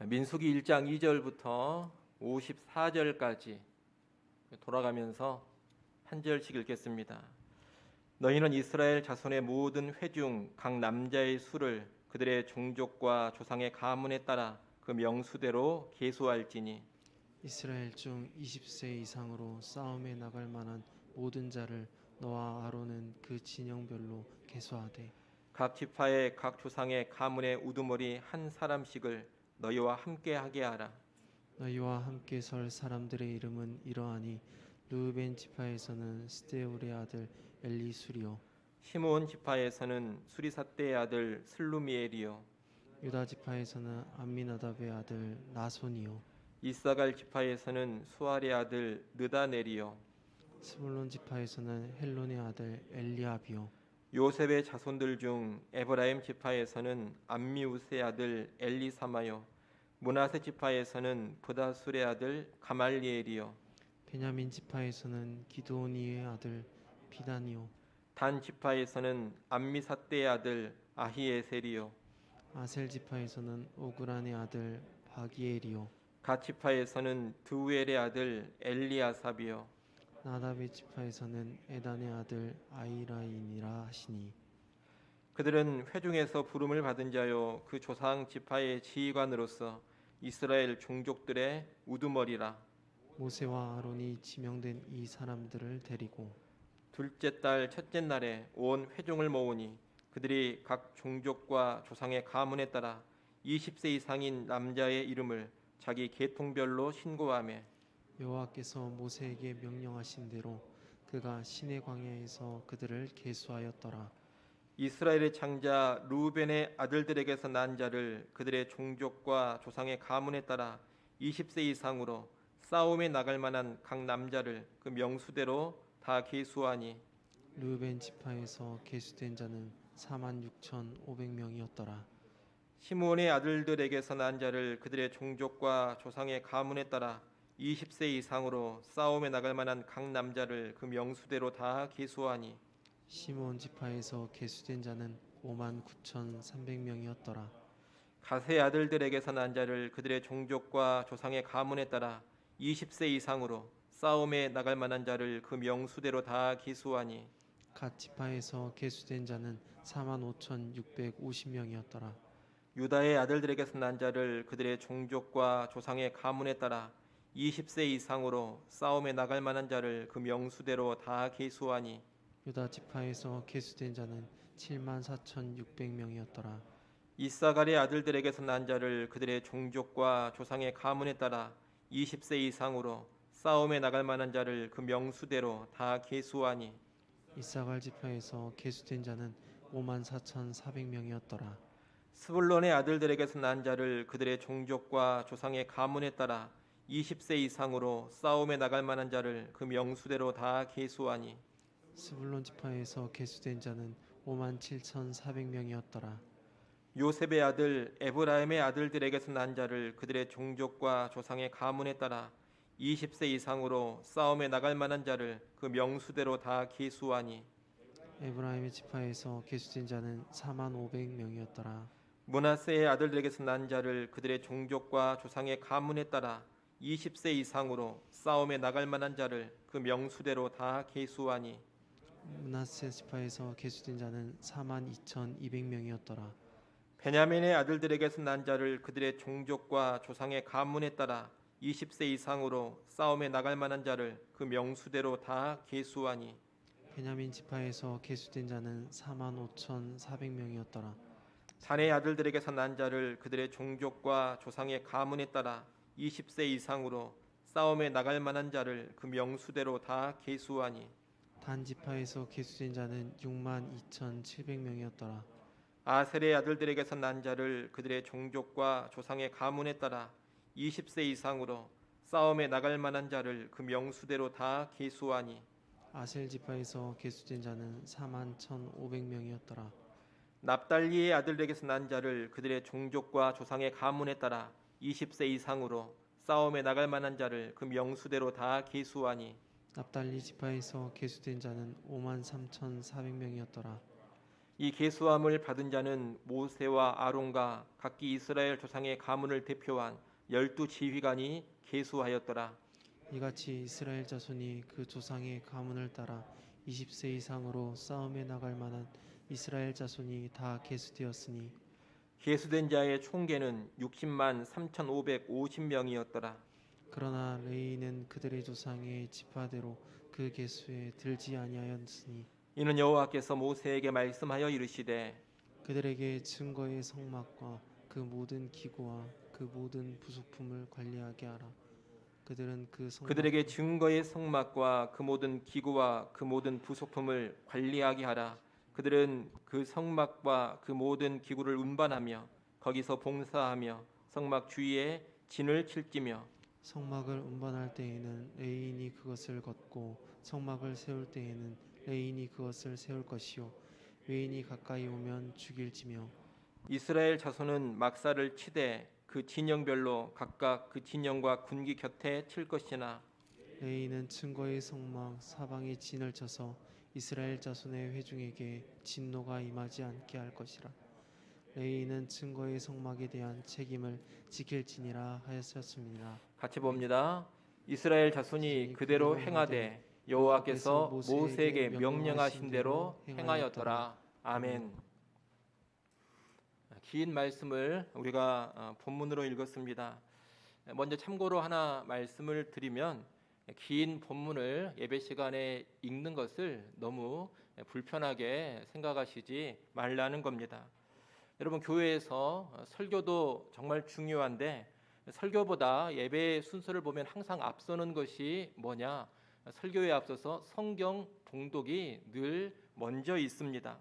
민수기 1장 2절부터 54절까지 돌아가면서 한 절씩 읽겠습니다. 너희는 이스라엘 자손의 모든 회중 각 남자의 수를 그들의 종족과 조상의 가문에 따라 그 명수대로 계수할지니 이스라엘 중 20세 이상으로 싸움에 나갈 만한 모든 자를 너와 아론은 그 진영별로 계수하되 각 지파의 각 조상의 가문의 우두머리 한 사람씩을 너희와 함께 하게 하라. 너희와 함께 설 사람들의 이름은 이러하니 르우벤 지파에서는 스데울의 아들 엘리수리요 시므온 지파에서는 수리삿대의 아들 슬루미엘이요 유다 지파에서는 암미나답의 아들 나손이요 이사갈 지파에서는 수알의 아들 느다넬이요 스불론 지파에서는 헬론의 아들 엘리압이요 요셉의 자손들 중 에브라임 지파에서는 암미우스의 아들 엘리사마요 므낫세 지파에서는 브다술의 아들 가말리엘이요 베냐민 지파에서는 기드오니의 아들 비다니요 단 지파에서는 암미삿대의 아들 아히에셀이요 아셀 지파에서는 오그란의 아들 바기엘이요 갓 지파에서는 드우엘의 아들 엘리아삽이요 나답의 지파에서는 에단의 아들 아이라인이라 하시니 그들은 회중에서 부름을 받은 자요 그 조상 지파의 지휘관으로서 이스라엘 종족들의 우두머리라. 모세와 아론이 지명된 이 사람들을 데리고 둘째 달 첫째 날에 온 회중을 모으니 그들이 각 종족과 조상의 가문에 따라 20세 이상인 남자의 이름을 자기 계통별로 신고하며 여호와께서 모세에게 명령하신 대로 그가 시내 광야에서 그들을 계수하였더라. 이스라엘의 장자 루벤의 아들들에게서 난 자를 그들의 종족과 조상의 가문에 따라 20세 이상으로 싸움에 나갈 만한 각 남자를 그 명수대로 다 계수하니 르우벤 지파에서 계수된 자는 46,500명이었더라. 시므온의 아들들에게서 난 자를 그들의 종족과 조상의 가문에 따라 20세 이상으로 싸움에 나갈 만한 각 남자를 그 명수대로 다 계수하니 시므온 지파에서 계수된 자는 59,300명이었더라. 갓의 아들들에게서 난 자를 그들의 종족과 조상의 가문에 따라 20세 이상으로 싸움에 나갈 만한 자를 그 명수대로 다 계수하니 갓 지파에서 계수된 자는 45,650명이었더라. 유다의 아들들에게서 난 자를 그들의 종족과 조상의 가문에 따라 20세 이상으로 싸움에 나갈 만한 자를 그 명수대로 다 계수하니 유다 지파에서 계수된 자는 74,600명이었더라. 이사갈의 아들들에게서 난 자를 그들의 종족과 조상의 가문에 따라 20세 이상으로 싸움에 나갈 만한 자를 그 명수대로 다 계수하니 이사갈 지파에서 계수된 자는 54,400명이었더라. 스불론의 아들들에게서 난 자를 그들의 종족과 조상의 가문에 따라 20세 이상으로 싸움에 나갈 만한 자를 그 명수대로 다 계수하니 스불론 지파에서 계수된 자는 57,400명이었더라. 요셉의 아들 에브라임의 아들들에게서 난 자를 그들의 종족과 조상의 가문에 따라 20세 이상으로 싸움에 나갈 만한 자를 그 명수대로 다 계수하니 에브라임의 지파에서 계수된 자는 45,000명이었더라. 므낫세의 아들들에게서 난 자를 그들의 종족과 조상의 가문에 따라 20세 이상으로 싸움에 나갈 만한 자를 그 명수대로 다 계수하니 므낫세 지파에서 계수된 자는 42,200명이었더라. 베냐민의 아들들에게서 난 자를 그들의 종족과 조상의 가문에 따라 20세 이상으로 싸움에 나갈 만한 자를 그 명수대로 다 계수하니 베냐민 지파에서 계수된 자는 45,400명이었더라. 단의 아들들에게서 난 자를 그들의 종족과 조상의 가문에 따라 20세 이상으로 싸움에 나갈 만한 자를 그 명수대로 다 계수하니 단 지파에서 계수된 자는 62,700명이었더라. 아셀의 아들들에게서 난 자를 그들의 종족과 조상의 가문에 따라 20세 이상으로 싸움에 나갈 만한 자를 그 명수대로 다 계수하니 아셀 지파에서 계수된 자는 41,500명이었더라. 납달리의 아들에게서 난 자를 그들의 종족과 조상의 가문에 따라 20세 이상으로 싸움에 나갈 만한 자를 그 명수대로 다 계수하니 납달리 지파에서 계수된 자는 53,400명이었더라. 이 계수함을 받은 자는 모세와 아론과 각기 이스라엘 조상의 가문을 대표한 12지휘관이 계수하였더라. 이같이 이스라엘 자손이 그 조상의 가문을 따라 20세 이상으로 싸움에 나갈 만한 이스라엘 자손이 다 계수되었으니 계수된 자의 총계는 60만 3,550명이었더라. 그러나 레위는 그들의 조상의 지파대로 그 계수에 들지 아니하였으니 이는 여호와께서 모세에게 말씀하여 이르시되 그들에게 증거의 성막과 그 모든 기구와 그 모든 부속품을 관리하게 하라. 그들은 그 성막 그들에게 증거의 성막과 그 모든 기구와 그 모든 부속품을 관리하게 하라. 그들은 그 성막과 그 모든 기구를 운반하며 거기서 봉사하며 성막 주위에 진을 칠지며 성막을 운반할 때에는 레인이 그것을 걷고 성막을 세울 때에는 레인이 그것을 세울 것이요 외인이 가까이 오면 죽일지며 이스라엘 자손은 막사를 치되 그 진영별로 각각 그 진영과 군기 곁에 칠 것이나 레인은 증거의 성막 사방에 진을 쳐서 이스라엘 자손의 회중에게 진노가 임하지 않게 할 것이라. 레인은 증거의 성막에 대한 책임을 지킬지니라 하였습니다. 같이 봅니다. 이스라엘 자손이 그대로 행하되 여호와께서 모세에게 명령하신 대로 행하였더라. 아멘. 긴 말씀을 우리가 본문으로 읽었습니다. 먼저 참고로 하나 말씀을 드리면 긴 본문을 예배 시간에 읽는 것을 너무 불편하게 생각하시지 말라는 겁니다. 여러분, 교회에서 설교도 정말 중요한데 설교보다 예배의 순서를 보면 항상 앞서는 것이 뭐냐? 설교에 앞서서 성경 봉독이 늘 먼저 있습니다.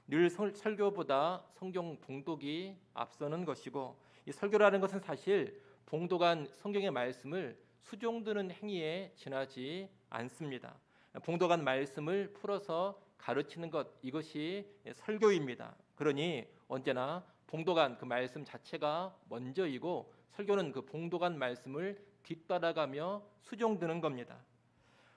늘 설교보다 성경 봉독이 앞서는 것이고, 이 설교라는 것은 사실 봉독한 성경의 말씀을 수종드는 행위에 지나지 않습니다. 봉독한 말씀을 풀어서 가르치는 것, 이것이 설교입니다. 그러니 언제나 봉독한 그 말씀 자체가 먼저이고 설교는 그 봉독한 말씀을 뒤따라가며 수종드는 겁니다.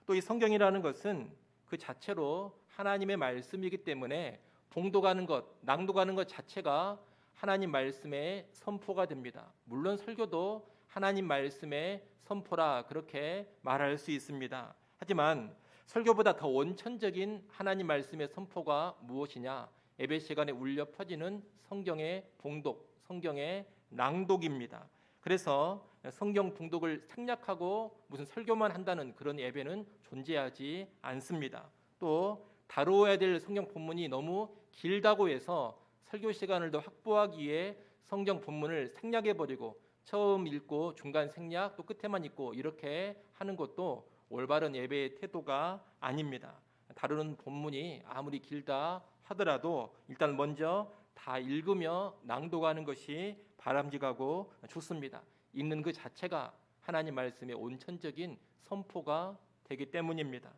또 이 성경이라는 것은 그 자체로 하나님의 말씀이기 때문에 봉독하는 것, 낭독하는 것 자체가 하나님 말씀의 선포가 됩니다. 물론 설교도 하나님 말씀의 선포라 그렇게 말할 수 있습니다. 하지만 설교보다 더 원천적인 하나님 말씀의 선포가 무엇이냐? 예배 시간에 울려 퍼지는 성경의 봉독, 성경의 낭독입니다. 그래서 성경 봉독을 생략하고 무슨 설교만 한다는 그런 예배는 존재하지 않습니다. 또 다루어야 될 성경 본문이 너무 길다고 해서 설교 시간을 더 확보하기 위해 성경 본문을 생략해버리고 처음 읽고 중간 생략 또 끝에만 읽고 이렇게 하는 것도 올바른 예배의 태도가 아닙니다. 다루는 본문이 아무리 길다 하더라도 일단 먼저 다 읽으며 낭독하는 것이 바람직하고 좋습니다. 읽는 그 자체가 하나님 말씀의 온천적인 선포가 되기 때문입니다.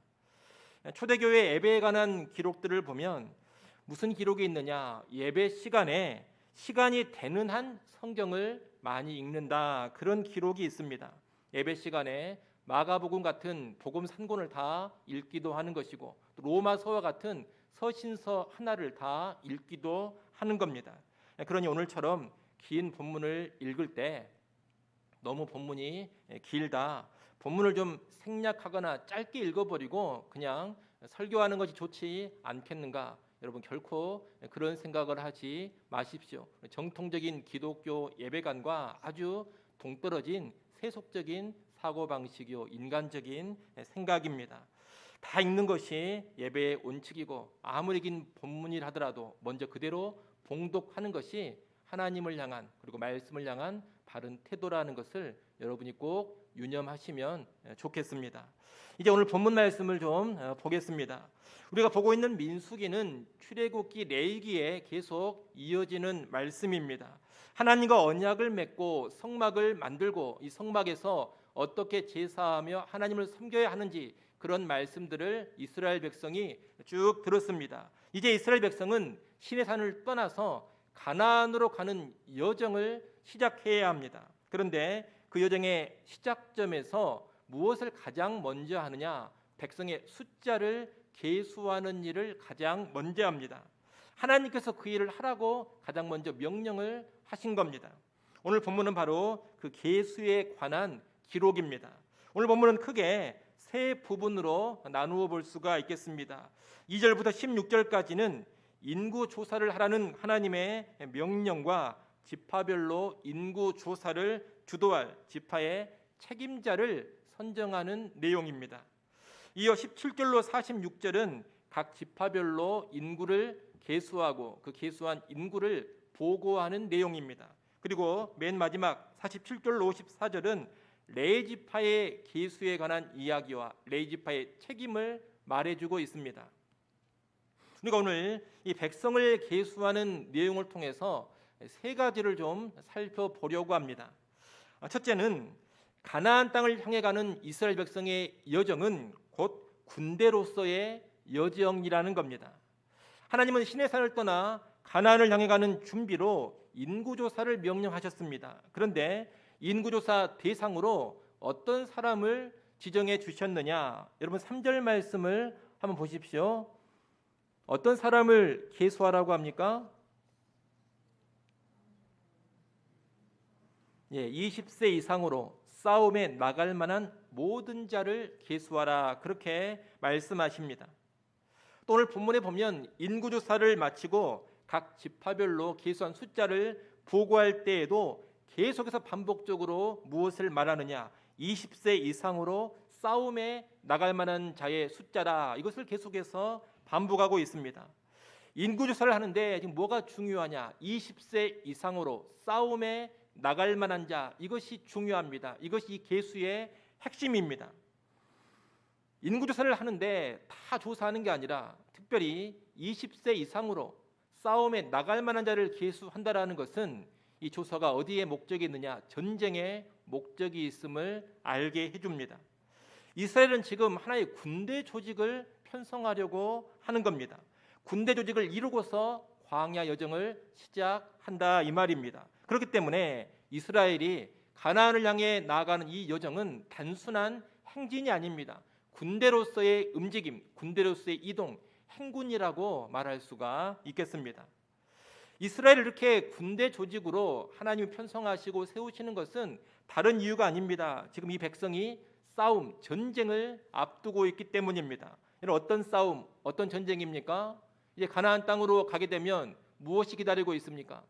초대교회 예배에 관한 기록들을 보면 무슨 기록이 있느냐? 예배 시간에 시간이 되는 한 성경을 많이 읽는다, 그런 기록이 있습니다. 예배 시간에 마가복음 같은 복음 3권을 다 읽기도 하는 것이고 또 로마서와 같은 서신서 하나를 다 읽기도 하는 겁니다. 그러니 오늘처럼 긴 본문을 읽을 때 너무 본문이 길다, 본문을 좀 생략하거나 짧게 읽어버리고 그냥 설교하는 것이 좋지 않겠는가? 여러분, 결코 그런 생각을 하지 마십시오. 정통적인 기독교 예배관과 아주 동떨어진 세속적인 사고방식이요, 인간적인 생각입니다. 다 읽는 것이 예배의 원칙이고 아무리 긴 본문이라 하더라도 먼저 그대로 봉독하는 것이 하나님을 향한 그리고 말씀을 향한 바른 태도라는 것을 여러분이 꼭 유념하시면 좋겠습니다. 이제 오늘 본문 말씀을 좀 보겠습니다. 우리가 보고 있는 민수기는 출애굽기, 레위기에 계속 이어지는 말씀입니다. 하나님과 언약을 맺고 성막을 만들고 이 성막에서 어떻게 제사하며 하나님을 섬겨야 하는지 그런 말씀들을 이스라엘 백성이 쭉 들었습니다. 이제 이스라엘 백성은 시내산을 떠나서 가나안으로 가는 여정을 시작해야 합니다. 그런데 그 여정의 시작점에서 무엇을 가장 먼저 하느냐? 백성의 숫자를 계수하는 일을 가장 먼저 합니다. 하나님께서 그 일을 하라고 가장 먼저 명령을 하신 겁니다. 오늘 본문은 바로 그 계수에 관한 기록입니다. 오늘 본문은 크게 세 부분으로 나누어 볼 수가 있겠습니다. 2절부터 16절까지는 인구 조사를 하라는 하나님의 명령과 지파별로 인구 조사를 주도할 지파의 책임자를 선정하는 내용입니다. 이어 17절로 46절은 각 지파별로 인구를 계수하고 그 계수한 인구를 보고하는 내용입니다. 그리고 맨 마지막 47절로 54절은 레위 지파의 계수에 관한 이야기와 레위 지파의 책임을 말해주고 있습니다. 우리가 오늘 이 백성을 계수하는 내용을 통해서 세 가지를 좀 살펴보려고 합니다. 첫째는 가나안 땅을 향해 가는 이스라엘 백성의 여정은 곧 군대로서의 여정이라는 겁니다. 하나님은 시내산을 떠나 가나안을 향해 가는 준비로 인구조사를 명령하셨습니다. 그런데 인구조사 대상으로 어떤 사람을 지정해 주셨느냐? 여러분 3절 말씀을 한번 보십시오. 어떤 사람을 계수하라고 합니까? 20세 이상으로 싸움에 나갈 만한 모든 자를 계수하라, 그렇게 말씀하십니다. 또 오늘 본문에 보면 인구조사를 마치고 각 지파별로 계수한 숫자를 보고할 때에도 계속해서 반복적으로 무엇을 말하느냐? 20세 이상으로 싸움에 나갈 만한 자의 숫자라, 이것을 계속해서 반복하고 있습니다. 인구조사를 하는데 지금 뭐가 중요하냐? 20세 이상으로 싸움에 나갈 만한 자, 이것이 중요합니다. 이것이 이 계수의 핵심입니다. 인구조사를 하는데 다 조사하는 게 아니라 특별히 20세 이상으로 싸움에 나갈 만한 자를 계수한다라는 것은 이 조사가 어디에 목적이 있느냐? 전쟁에 목적이 있음을 알게 해줍니다. 이스라엘은 지금 하나의 군대 조직을 편성하려고 하는 겁니다. 군대 조직을 이루고서 광야 여정을 시작한다, 이 말입니다. 그렇기 때문에 이스라엘이 가나안을 향해 나아가는 이 여정은 단순한 행진이 아닙니다. 군대로서의 움직임, 군대로서의 이동, 행군이라고 말할 수가 있겠습니다. 이스라엘을 이렇게 군대 조직으로 하나님이 편성하시고 세우시는 것은 다른 이유가 아닙니다. 지금 이 백성이 싸움, 전쟁을 앞두고 있기 때문입니다. 어떤 싸움, 어떤 전쟁입니까? 이제 가나안 땅으로 가게 되면 무엇이 기다리고 있습니까?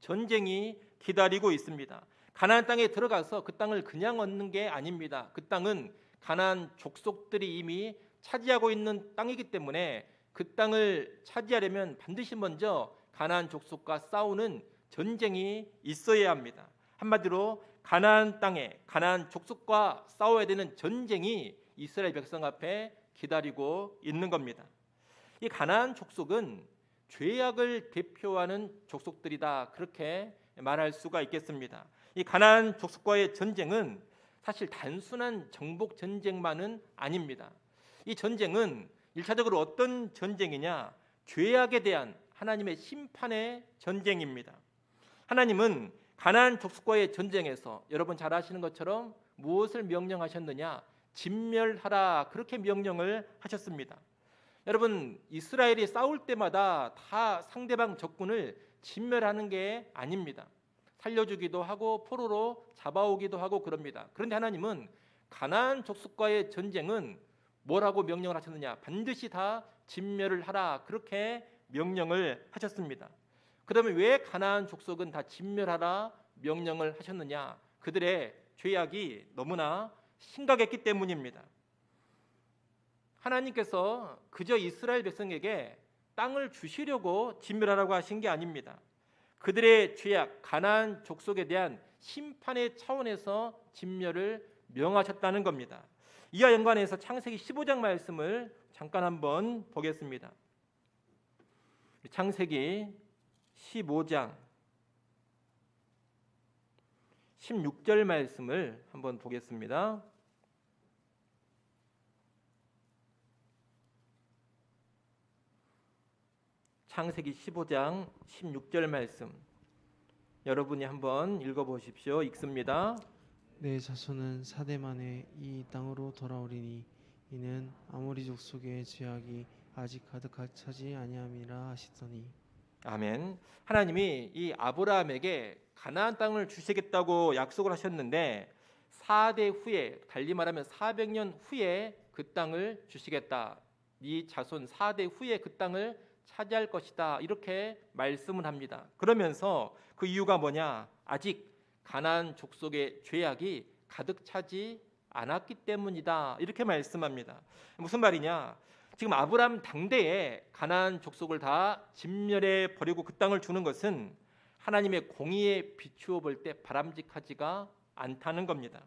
전쟁이 기다리고 있습니다. 가나안 땅에 들어가서 그 땅을 그냥 얻는 게 아닙니다. 그 땅은 가나안 족속들이 이미 차지하고 있는 땅이기 때문에 그 땅을 차지하려면 반드시 먼저 가나안 족속과 싸우는 전쟁이 있어야 합니다. 한마디로 가나안 땅에 가나안 족속과 싸워야 되는 전쟁이 이스라엘 백성 앞에 기다리고 있는 겁니다. 이 가나안 족속은 죄악을 대표하는 족속들이다, 그렇게 말할 수가 있겠습니다. 이 가나안 족속과의 전쟁은 사실 단순한 정복 전쟁만은 아닙니다. 이 전쟁은 1차적으로 어떤 전쟁이냐? 죄악에 대한 하나님의 심판의 전쟁입니다. 하나님은 가나안 족속과의 전쟁에서 여러분 잘 아시는 것처럼 무엇을 명령하셨느냐? 진멸하라, 그렇게 명령을 하셨습니다. 여러분, 이스라엘이 싸울 때마다 다 상대방 적군을 진멸하는 게 아닙니다. 살려주기도 하고 포로로 잡아오기도 하고 그럽니다. 그런데 하나님은 가나안 족속과의 전쟁은 뭐라고 명령을 하셨느냐? 반드시 다 진멸을 하라, 그렇게 명령을 하셨습니다. 그러면 왜 가나안 족속은 다 진멸하라 명령을 하셨느냐? 그들의 죄악이 너무나 심각했기 때문입니다. 하나님께서 그저 이스라엘 백성에게 땅을 주시려고 진멸하라고 하신 게 아닙니다. 그들의 죄악, 가나안 족속에 대한 심판의 차원에서 진멸을 명하셨다는 겁니다. 이와 연관해서 창세기 15장 말씀을 잠깐 한번 보겠습니다. 창세기 15장 16절 말씀을 한번 보겠습니다. 창세기 15장 16절 말씀, 여러분이 한번 읽어보십시오. 읽습니다. 내 자손은 사대 만에 이 땅으로 돌아오리니 이는 아모리 족속의 죄악이 아직 가득 차지 아니함이라 하시더니 아멘. 하나님이 이 아브라함에게 가나안 땅을 주시겠다고 약속을 하셨는데 4대 후에, 달리 말하면 400년 후에 그 땅을 주시겠다. 네 자손 4대 후에 그 땅을 차지할 것이다. 이렇게 말씀을 합니다. 그러면서 그 이유가 뭐냐? 아직 가나안 족속의 죄악이 가득 차지 않았기 때문이다. 이렇게 말씀합니다. 무슨 말이냐? 지금 아브라함 당대에 가나안 족속을 다 진멸해 버리고 그 땅을 주는 것은 하나님의 공의에 비추어 볼 때 바람직하지가 않다는 겁니다.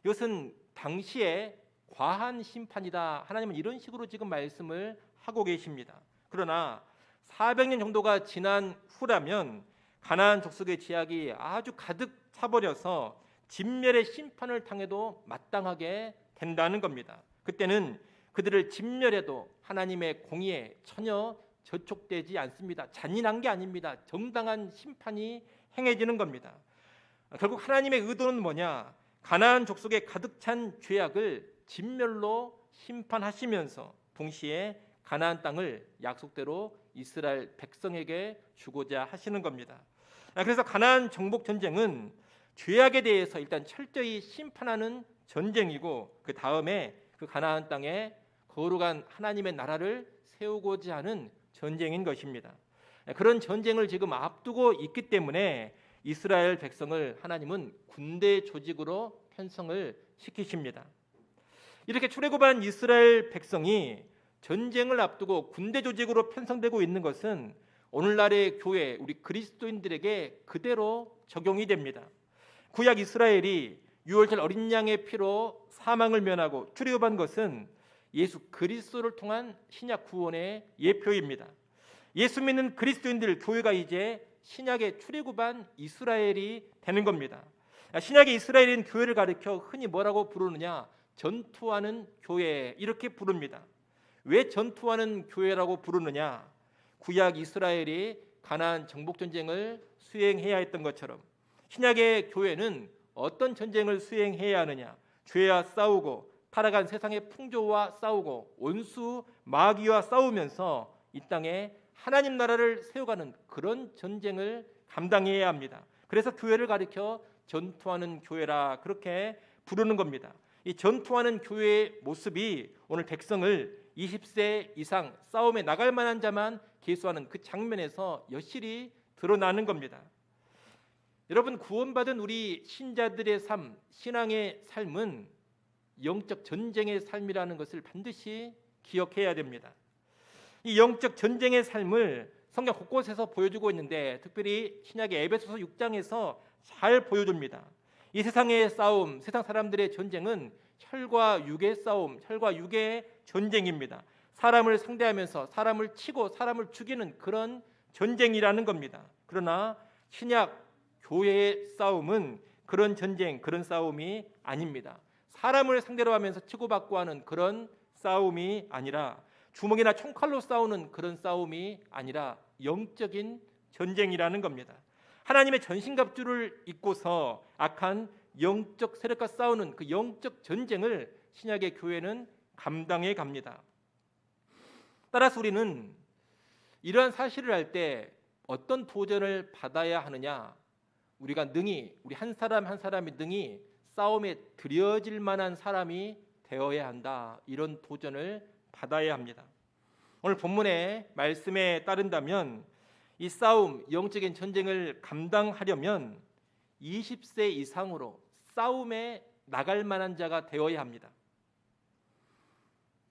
이것은 당시에 과한 심판이다. 하나님은 이런 식으로 지금 말씀을 하고 계십니다. 그러나 400년 정도가 지난 후라면 가나안 족속의 죄악이 아주 가득 차버려서 진멸의 심판을 당해도 마땅하게 된다는 겁니다. 그때는 그들을 진멸해도 하나님의 공의에 전혀 저촉되지 않습니다. 잔인한 게 아닙니다. 정당한 심판이 행해지는 겁니다. 결국 하나님의 의도는 뭐냐? 가나안 족속에 가득 찬 죄악을 진멸로 심판하시면서 동시에 가나안 땅을 약속대로 이스라엘 백성에게 주고자 하시는 겁니다. 그래서 가나안 정복 전쟁은 죄악에 대해서 일단 철저히 심판하는 전쟁이고 그 다음에 그 가나안 땅에 거룩한 하나님의 나라를 세우고자 하는 전쟁인 것입니다. 그런 전쟁을 지금 앞두고 있기 때문에 이스라엘 백성을 하나님은 군대 조직으로 편성을 시키십니다. 이렇게 출애굽한 이스라엘 백성이 전쟁을 앞두고 군대 조직으로 편성되고 있는 것은 오늘날의 교회, 우리 그리스도인들에게 그대로 적용이 됩니다. 구약 이스라엘이 유월절 어린 양의 피로 사망을 면하고 출애굽한 것은 예수 그리스도를 통한 신약 구원의 예표입니다. 예수 믿는 그리스도인들 교회가 이제 신약의 출애굽한 이스라엘이 되는 겁니다. 신약의 이스라엘인 교회를 가리켜 흔히 뭐라고 부르느냐? 전투하는 교회 이렇게 부릅니다. 왜 전투하는 교회라고 부르느냐? 구약 이스라엘이 가나안 정복 전쟁을 수행해야 했던 것처럼 신약의 교회는 어떤 전쟁을 수행해야 하느냐? 죄와 싸우고 타락한 세상의 풍조와 싸우고 원수 마귀와 싸우면서 이 땅에 하나님 나라를 세워가는 그런 전쟁을 감당해야 합니다. 그래서 교회를 가리켜 전투하는 교회라 그렇게 부르는 겁니다. 이 전투하는 교회의 모습이 오늘 백성을 20세 이상 싸움에 나갈 만한 자만 계수하는 그 장면에서 여실히 드러나는 겁니다. 여러분, 구원받은 우리 신자들의 삶, 신앙의 삶은 영적 전쟁의 삶이라는 것을 반드시 기억해야 됩니다. 이 영적 전쟁의 삶을 성경 곳곳에서 보여주고 있는데 특별히 신약의 에베소서 6장에서 잘 보여줍니다. 이 세상의 싸움, 세상 사람들의 전쟁은 혈과 육의 싸움, 혈과 육의 전쟁입니다. 사람을 상대하면서 사람을 치고 사람을 죽이는 그런 전쟁이라는 겁니다. 그러나 신약 교회의 싸움은 그런 전쟁, 그런 싸움이 아닙니다. 사람을 상대로 하면서 치고받고 하는 그런 싸움이 아니라 주먹이나 총칼로 싸우는 그런 싸움이 아니라 영적인 전쟁이라는 겁니다. 하나님의 전신갑주를 입고서 악한 영적 세력과 싸우는 그 영적 전쟁을 신약의 교회는 감당해 갑니다. 따라서 우리는 이러한 사실을 알 때 어떤 도전을 받아야 하느냐? 우리가 능히, 우리 한 사람 한 사람이 능히 싸움에 들여질 만한 사람이 되어야 한다. 이런 도전을 받아야 합니다. 오늘 본문의 말씀에 따른다면 이 싸움, 영적인 전쟁을 감당하려면 20세 이상으로 싸움에 나갈 만한 자가 되어야 합니다.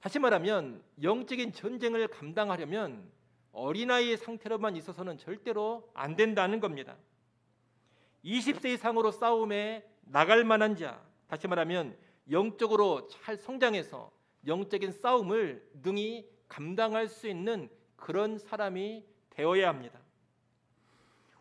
다시 말하면 영적인 전쟁을 감당하려면 어린아이의 상태로만 있어서는 절대로 안 된다는 겁니다. 20세 이상으로 싸움에 나갈 만한 자, 다시 말하면 영적으로 잘 성장해서 영적인 싸움을 능히 감당할 수 있는 그런 사람이 되어야 합니다.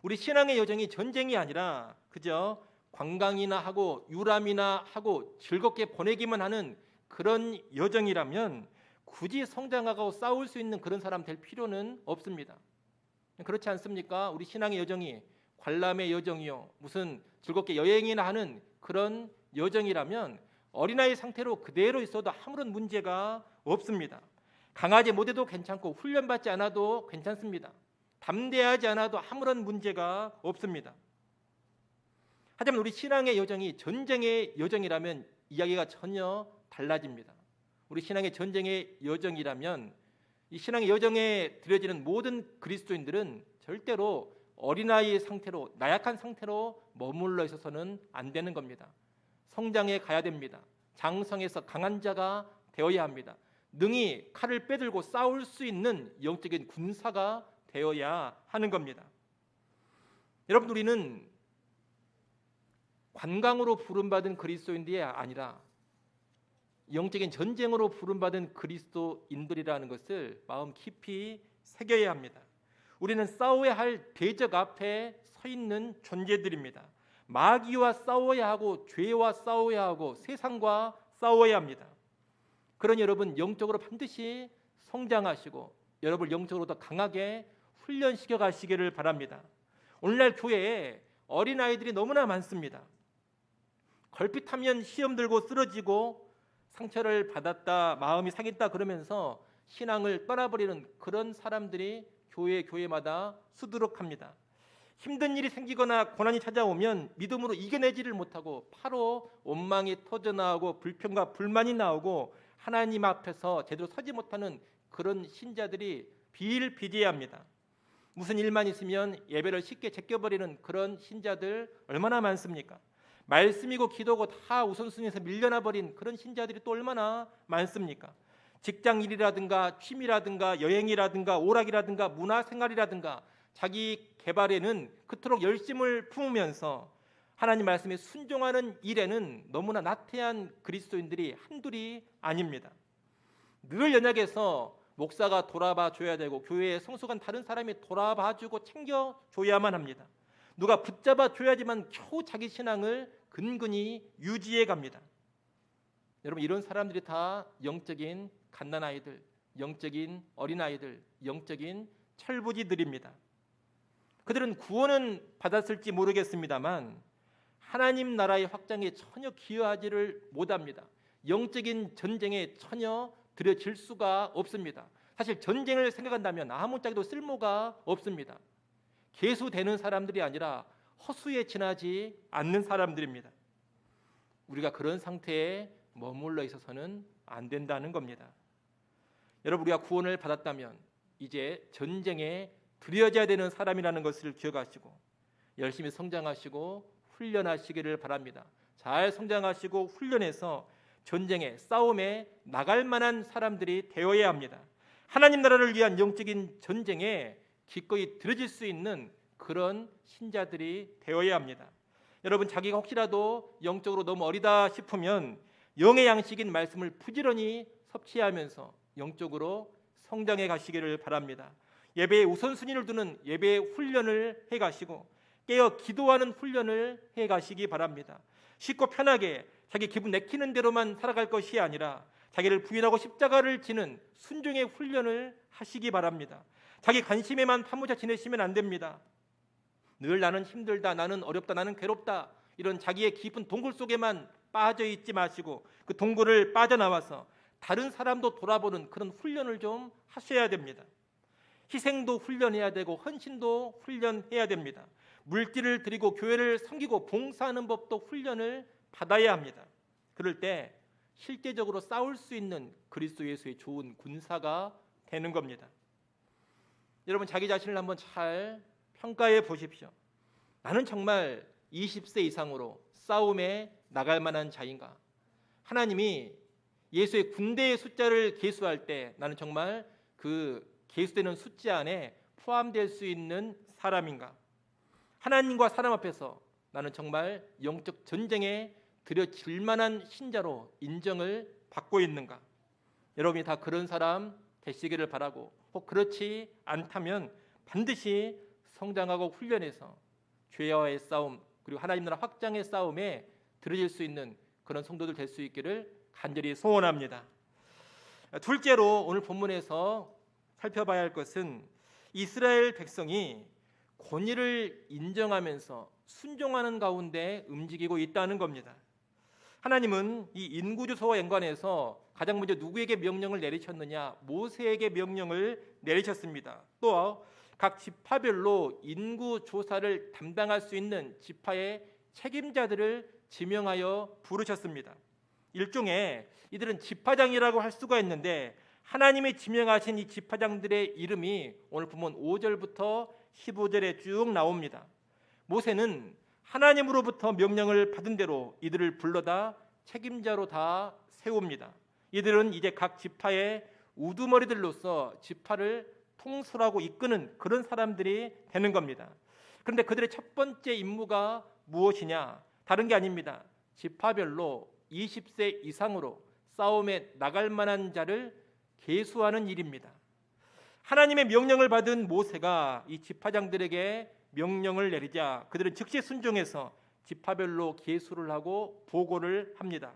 우리 신앙의 여정이 전쟁이 아니라 그저 관광이나 하고 유람이나 하고 즐겁게 보내기만 하는 그런 여정이라면 굳이 성장하고 싸울 수 있는 그런 사람 될 필요는 없습니다. 그렇지 않습니까? 우리 신앙의 여정이 관람의 여정이요, 무슨 즐겁게 여행이나 하는 그런 여정이라면 어린아이 상태로 그대로 있어도 아무런 문제가 없습니다. 강하지 못해도 괜찮고 훈련받지 않아도 괜찮습니다. 담대하지 않아도 아무런 문제가 없습니다. 하지만 우리 신앙의 여정이 전쟁의 여정이라면 이야기가 전혀 달라집니다. 우리 신앙의 전쟁의 여정이라면 이 신앙의 여정에 들여지는 모든 그리스도인들은 절대로 어린아이의 상태로, 나약한 상태로 머물러 있어서는 안 되는 겁니다. 성장해 가야 됩니다. 장성해서 강한 자가 되어야 합니다. 능히 칼을 빼들고 싸울 수 있는 영적인 군사가 되어야 하는 겁니다. 여러분, 우리는 관광으로 부름받은 그리스도인들이 아니라 영적인 전쟁으로 부름받은 그리스도인들이라는 것을 마음 깊이 새겨야 합니다. 우리는 싸워야 할 대적 앞에 서 있는 존재들입니다. 마귀와 싸워야 하고 죄와 싸워야 하고 세상과 싸워야 합니다. 그러니 여러분, 영적으로 반드시 성장하시고 여러분을 영적으로 더 강하게 훈련시켜 가시기를 바랍니다. 오늘날 교회에 어린아이들이 너무나 많습니다. 걸핏하면 시험 들고 쓰러지고 상처를 받았다, 마음이 상했다 그러면서 신앙을 떠나버리는 그런 사람들이 교회마다 수두룩합니다. 힘든 일이 생기거나 고난이 찾아오면 믿음으로 이겨내지를 못하고 바로 원망이 터져나오고 불평과 불만이 나오고 하나님 앞에서 제대로 서지 못하는 그런 신자들이 비일비재합니다. 무슨 일만 있으면 예배를 쉽게 제껴버리는 그런 신자들 얼마나 많습니까? 말씀이고 기도고 다 우선순위에서 밀려나 버린 그런 신자들이 또 얼마나 많습니까? 직장 일이라든가 취미라든가 여행이라든가 오락이라든가 문화생활이라든가 자기 개발에는 그토록 열심을 품으면서 하나님 말씀에 순종하는 일에는 너무나 나태한 그리스도인들이 한둘이 아닙니다. 늘 연약해서 목사가 돌아봐 줘야 되고 교회에 성숙한 다른 사람이 돌아봐 주고 챙겨줘야만 합니다. 누가 붙잡아 줘야지만 겨우 자기 신앙을 근근히 유지해 갑니다. 여러분, 이런 사람들이 다 영적인 갓난아이들, 영적인 어린아이들, 영적인 철부지들입니다. 그들은 구원은 받았을지 모르겠습니다만 하나님 나라의 확장에 전혀 기여하지를 못합니다. 영적인 전쟁에 전혀 들여질 수가 없습니다. 사실 전쟁을 생각한다면 아무짝에도 쓸모가 없습니다. 개수되는 사람들이 아니라 허수에 지나지 않는 사람들입니다. 우리가 그런 상태에 머물러 있어서는 안 된다는 겁니다. 여러분, 우리가 구원을 받았다면 이제 전쟁에 들여져야 되는 사람이라는 것을 기억하시고 열심히 성장하시고 훈련하시기를 바랍니다. 잘 성장하시고 훈련해서 전쟁에, 싸움에 나갈 만한 사람들이 되어야 합니다. 하나님 나라를 위한 영적인 전쟁에 기꺼이 들어질 수 있는 그런 신자들이 되어야 합니다. 여러분, 자기가 혹시라도 영적으로 너무 어리다 싶으면 영의 양식인 말씀을 부지런히 섭취하면서 영적으로 성장해 가시기를 바랍니다. 예배에 우선순위를 두는 예배 훈련을 해 가시고 깨어 기도하는 훈련을 해 가시기 바랍니다. 쉽고 편하게 자기 기분 내키는 대로만 살아갈 것이 아니라 자기를 부인하고 십자가를 지는 순종의 훈련을 하시기 바랍니다. 자기 관심에만 파묻혀 지내시면 안 됩니다. 늘 나는 힘들다, 나는 어렵다, 나는 괴롭다, 이런 자기의 깊은 동굴 속에만 빠져 있지 마시고 그 동굴을 빠져나와서 다른 사람도 돌아보는 그런 훈련을 좀 하셔야 됩니다. 희생도 훈련해야 되고 헌신도 훈련해야 됩니다. 물질을 드리고 교회를 섬기고 봉사하는 법도 훈련을 받아야 합니다. 그럴 때 실제적으로 싸울 수 있는 그리스도 예수의 좋은 군사가 되는 겁니다. 여러분, 자기 자신을 한번 잘 평가해 보십시오. 나는 정말 20세 이상으로 싸움에 나갈 만한 자인가? 하나님이 예수의 군대의 숫자를 계수할 때 나는 정말 그 계수되는 숫자 안에 포함될 수 있는 사람인가? 하나님과 사람 앞에서 나는 정말 영적 전쟁에 들여질 만한 신자로 인정을 받고 있는가? 여러분이 다 그런 사람 되시기를 바라고, 혹 그렇지 않다면 반드시 성장하고 훈련해서 죄와의 싸움 그리고 하나님 나라 확장의 싸움에 들어질 수 있는 그런 성도들 될 수 있기를 간절히 소원합니다. 둘째로 오늘 본문에서 살펴봐야 할 것은 이스라엘 백성이 권위를 인정하면서 순종하는 가운데 움직이고 있다는 겁니다. 하나님은 이 인구조사와 연관해서 가장 먼저 누구에게 명령을 내리셨느냐? 모세에게 명령을 내리셨습니다. 또 각 지파별로 인구조사를 담당할 수 있는 지파의 책임자들을 지명하여 부르셨습니다. 일종의 이들은 지파장이라고 할 수가 있는데 하나님이 지명하신 이 지파장들의 이름이 오늘 보면 5절부터 15절에 쭉 나옵니다. 모세는 하나님으로부터 명령을 받은 대로 이들을 불러다 책임자로 다 세웁니다. 이들은 이제 각 지파의 우두머리들로서 지파를 통솔하고 이끄는 그런 사람들이 되는 겁니다. 그런데 그들의 첫 번째 임무가 무엇이냐? 다른 게 아닙니다. 지파별로 20세 이상으로 싸움에 나갈 만한 자를 계수하는 일입니다. 하나님의 명령을 받은 모세가 이 지파장들에게 명령을 내리자 그들은 즉시 순종해서 지파별로 계수를 하고 보고를 합니다.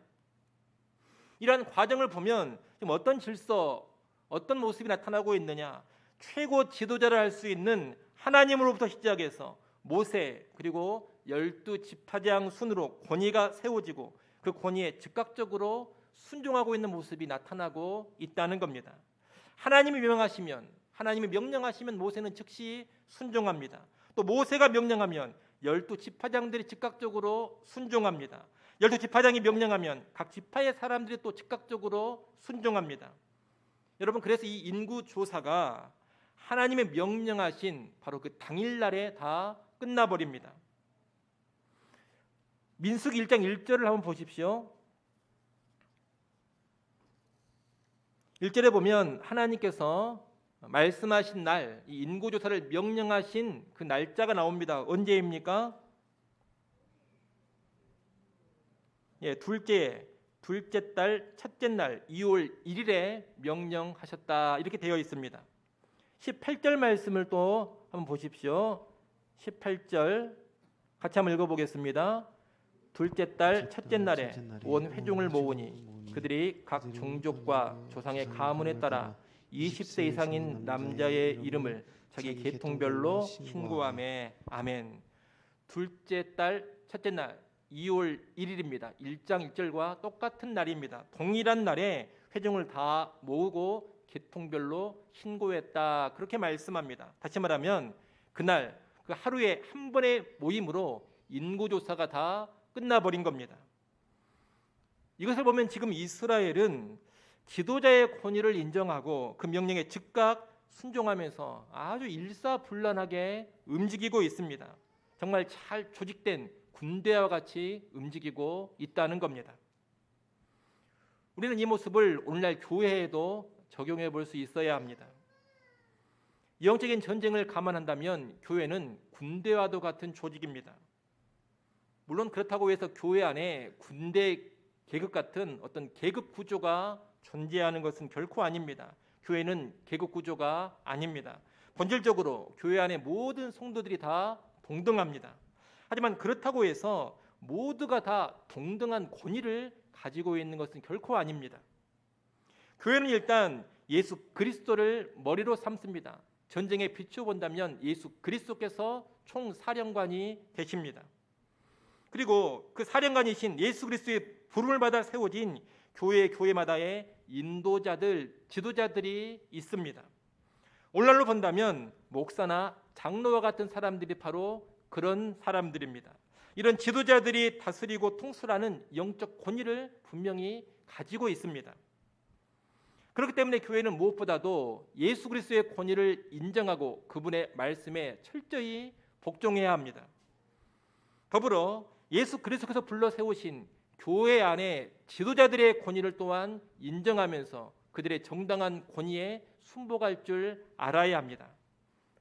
이러한 과정을 보면 지금 어떤 질서, 어떤 모습이 나타나고 있느냐? 최고 지도자를 할 수 있는 하나님으로부터 시작해서 모세 그리고 12지파장 순으로 권위가 세워지고 그 권위에 즉각적으로 순종하고 있는 모습이 나타나고 있다는 겁니다. 하나님이 명령하시면 모세는 즉시 순종합니다. 또 모세가 명령하면 12지파장들이 즉각적으로 순종합니다. 12지파장이 명령하면 각 지파의 사람들이 또 즉각적으로 순종합니다. 여러분, 그래서 이 인구조사가 하나님의 명령하신 바로 그 당일날에 다 끝나버립니다. 민수기 1장 1절을 한번 보십시오. 1절에 보면 하나님께서 말씀하신 날, 이 인구조사를 명령하신 그 날짜가 나옵니다. 언제입니까? 둘째 달 첫째 날 2월 1일에 명령하셨다 이렇게 되어 있습니다. 18절 말씀을 또 한번 보십시오. 18절 같이 한번 읽어보겠습니다. 둘째 달 첫째 날에 온 회중을 모으니 그들이 각 종족과 조상의 가문에 따라 20세 이상인 남자의 이름을 자기 계통별로 신고하매. 아멘. 둘째 달 첫째 날 2월 1일입니다. 1장 1절과 똑같은 날입니다. 동일한 날에 회중을 다 모으고 계통별로 신고했다 그렇게 말씀합니다. 다시 말하면 그날 그 하루에 한 번의 모임으로 인구조사가 다 끝나버린 겁니다. 이것을 보면 지금 이스라엘은 지도자의 권위를 인정하고 그 명령에 즉각 순종하면서 아주 일사불란하게 움직이고 있습니다. 정말 잘 조직된 군대와 같이 움직이고 있다는 겁니다. 우리는 이 모습을 오늘날 교회에도 적용해 볼 수 있어야 합니다. 영적인 전쟁을 감안한다면 교회는 군대와도 같은 조직입니다. 물론 그렇다고 해서 교회 안에 군대 계급 같은 어떤 계급 구조가 존재하는 것은 결코 아닙니다. 교회는 계급 구조가 아닙니다. 본질적으로 교회 안에 모든 성도들이 다 동등합니다. 하지만 그렇다고 해서 모두가 다 동등한 권위를 가지고 있는 것은 결코 아닙니다. 교회는 일단 예수 그리스도를 머리로 삼습니다. 전쟁에 비추어본다면 예수 그리스도께서 총사령관이 되십니다. 그리고 그 사령관이신 예수 그리스도의 부름을 받아 세워진 교회마다의 인도자들, 지도자들이 있습니다. 오늘날로 본다면 목사나 장로와 같은 사람들이 바로 그런 사람들입니다. 이런 지도자들이 다스리고 통솔하는 영적 권위를 분명히 가지고 있습니다. 그렇기 때문에 교회는 무엇보다도 예수 그리스도의 권위를 인정하고 그분의 말씀에 철저히 복종해야 합니다. 더불어 예수 그리스도께서 불러 세우신 교회 안에 지도자들의 권위를 또한 인정하면서 그들의 정당한 권위에 순복할 줄 알아야 합니다.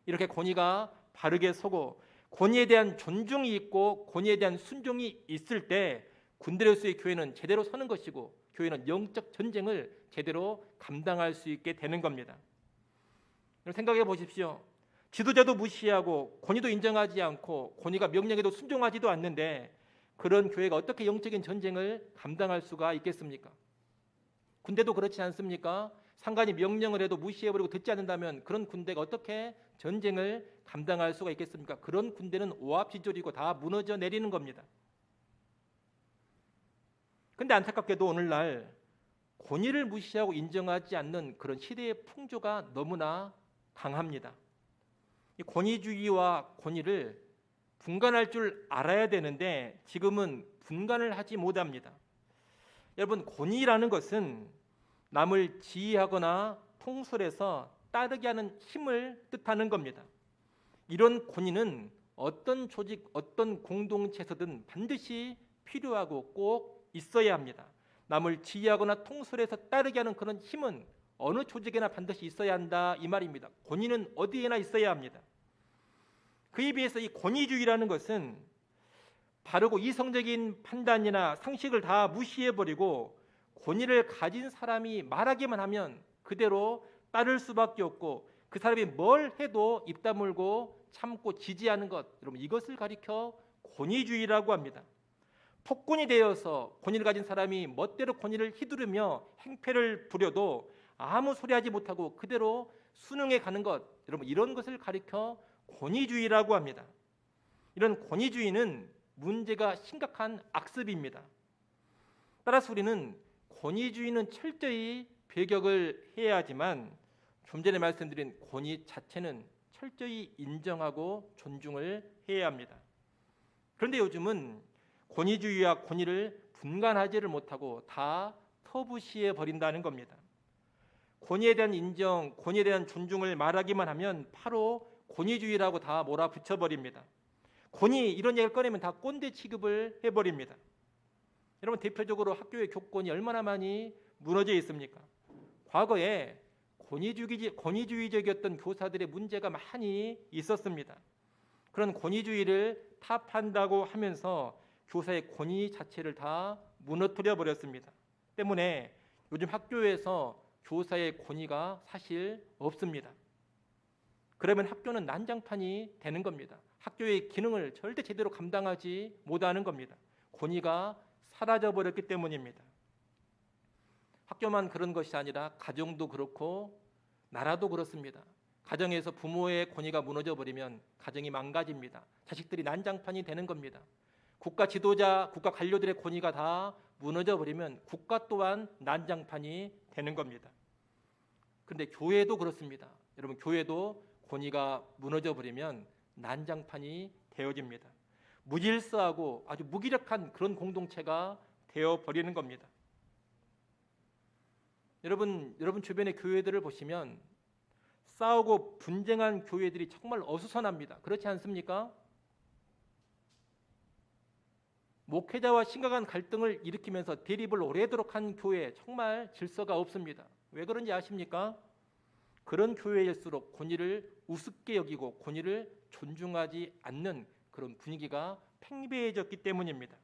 이렇게 권위가 바르게 서고 권위에 대한 존중이 있고 권위에 대한 순종이 있을 때 군대로서의 교회는 제대로 서는 것이고 교회는 영적 전쟁을 제대로 감당할 수 있게 되는 겁니다. 생각해 보십시오. 지도자도 무시하고 권위도 인정하지 않고 권위가 명령에도 순종하지도 않는데 그런 교회가 어떻게 영적인 전쟁을 감당할 수가 있겠습니까? 군대도 그렇지 않습니까? 상관이 명령을 해도 무시해버리고 듣지 않는다면 그런 군대가 어떻게 전쟁을 감당할 수가 있겠습니까? 그런 군대는 오합지졸이고 다 무너져 내리는 겁니다. 근데 안타깝게도 오늘날 권위를 무시하고 인정하지 않는 그런 시대의 풍조가 너무나 강합니다. 이 권위주의와 권위를 분간할 줄 알아야 되는데 지금은 분간을 하지 못합니다. 여러분, 권위라는 것은 남을 지휘하거나 통솔해서 따르게 하는 힘을 뜻하는 겁니다. 이런 권위는 어떤 조직, 어떤 공동체에서든 반드시 필요하고 꼭 있어야 합니다. 남을 지휘하거나 통솔해서 따르게 하는 그런 힘은 어느 조직에나 반드시 있어야 한다, 이 말입니다. 권위는 어디에나 있어야 합니다. 그에 비해서 이 권위주의라는 것은 바르고 이성적인 판단이나 상식을 다 무시해버리고 권위를 가진 사람이 말하기만 하면 그대로 따를 수밖에 없고 그 사람이 뭘 해도 입 다물고 참고 지지하는 것, 여러분, 이것을 가리켜 권위주의라고 합니다. 폭군이 되어서 권위를 가진 사람이 멋대로 권위를 휘두르며 행패를 부려도 아무 소리 하지 못하고 그대로 순응해 가는 것, 여러분, 이런 것을 가리켜 권위주의라고 합니다. 이런 권위주의는 문제가 심각한 악습입니다. 따라서 우리는 권위주의는 철저히 배격을 해야 하지만 좀 전에 말씀드린 권위 자체는 철저히 인정하고 존중을 해야 합니다. 그런데 요즘은 권위주의와 권위를 분간하지를 못하고 다 터부시해 버린다는 겁니다. 권위에 대한 인정, 권위에 대한 존중을 말하기만 하면 바로 권위주의라고 다 몰아붙여 버립니다. 권위, 이런 얘기를 꺼내면 다 꼰대 취급을 해버립니다. 여러분, 대표적으로 학교의 교권이 얼마나 많이 무너져 있습니까? 과거에 권위주의적이었던 교사들의 문제가 많이 있었습니다. 그런 권위주의를 타파한다고 하면서 교사의 권위 자체를 다 무너뜨려 버렸습니다. 때문에 요즘 학교에서 교사의 권위가 사실 없습니다. 그러면 학교는 난장판이 되는 겁니다. 학교의 기능을 절대 제대로 감당하지 못하는 겁니다. 권위가 사라져버렸기 때문입니다. 학교만 그런 것이 아니라 가정도 그렇고 나라도 그렇습니다. 가정에서 부모의 권위가 무너져버리면 가정이 망가집니다. 자식들이 난장판이 되는 겁니다. 국가 지도자, 국가 관료들의 권위가 다 무너져버리면 국가 또한 난장판이 되는 겁니다. 그런데 교회도 그렇습니다. 여러분, 교회도 권위가 무너져버리면 난장판이 되어집니다. 무질서하고 아주 무기력한 그런 공동체가 되어버리는 겁니다. 여러분 주변의 교회들을 보시면 싸우고 분쟁한 교회들이 정말 어수선합니다. 그렇지 않습니까? 목회자와 심각한 갈등을 일으키면서 대립을 오래도록 한 교회, 정말 질서가 없습니다. 왜 그런지 아십니까? 그런 교회일수록 권위를 우습게 여기고 권위를 존중하지 않는 그런 분위기가 팽배해졌기 때문입니다.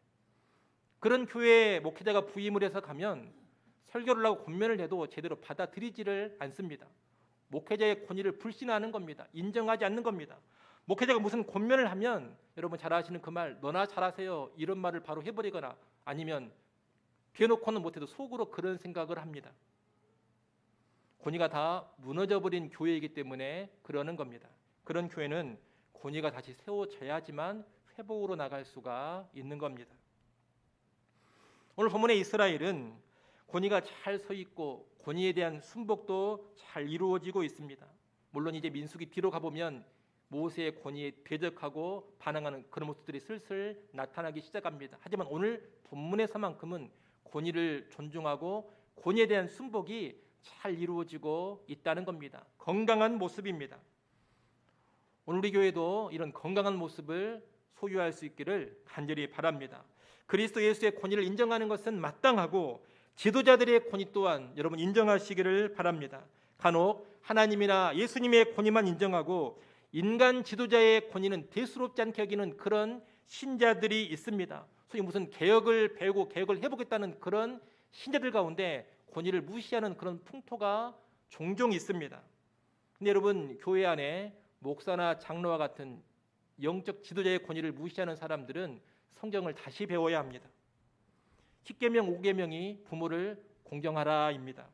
그런 교회에 목회자가 부임을 해서 가면 설교를 하고 권면을 해도 제대로 받아들이지를 않습니다. 목회자의 권위를 불신하는 겁니다. 인정하지 않는 겁니다. 목회자가 무슨 권면을 하면 여러분 잘 아시는 그 말, 너나 잘하세요, 이런 말을 바로 해버리거나 아니면 대놓고는 못해도 속으로 그런 생각을 합니다. 권위가 다 무너져버린 교회이기 때문에 그러는 겁니다. 그런 교회는 권위가 다시 세워져야지만 회복으로 나갈 수가 있는 겁니다. 오늘 본문의 이스라엘은 권위가 잘 서 있고 권위에 대한 순복도 잘 이루어지고 있습니다. 물론 이제 민수기 뒤로 가보면 모세의 권위에 대적하고 반항하는 그런 모습들이 슬슬 나타나기 시작합니다. 하지만 오늘 본문에서만큼은 권위를 존중하고 권위에 대한 순복이 잘 이루어지고 있다는 겁니다. 건강한 모습입니다. 오늘 우리 교회도 이런 건강한 모습을 소유할 수 있기를 간절히 바랍니다. 그리스도 예수의 권위를 인정하는 것은 마땅하고 지도자들의 권위 또한 여러분 인정하시기를 바랍니다. 간혹 하나님이나 예수님의 권위만 인정하고 인간 지도자의 권위는 대수롭지 않게 여기는 그런 신자들이 있습니다. 소위 무슨 개혁을 배우고 개혁을 해보겠다는 그런 신자들 가운데 권위를 무시하는 그런 풍토가 종종 있습니다. 근데 여러분, 교회 안에 목사나 장로와 같은 영적 지도자의 권위를 무시하는 사람들은 성경을 다시 배워야 합니다. 10계명 5계명이 부모를 공경하라입니다.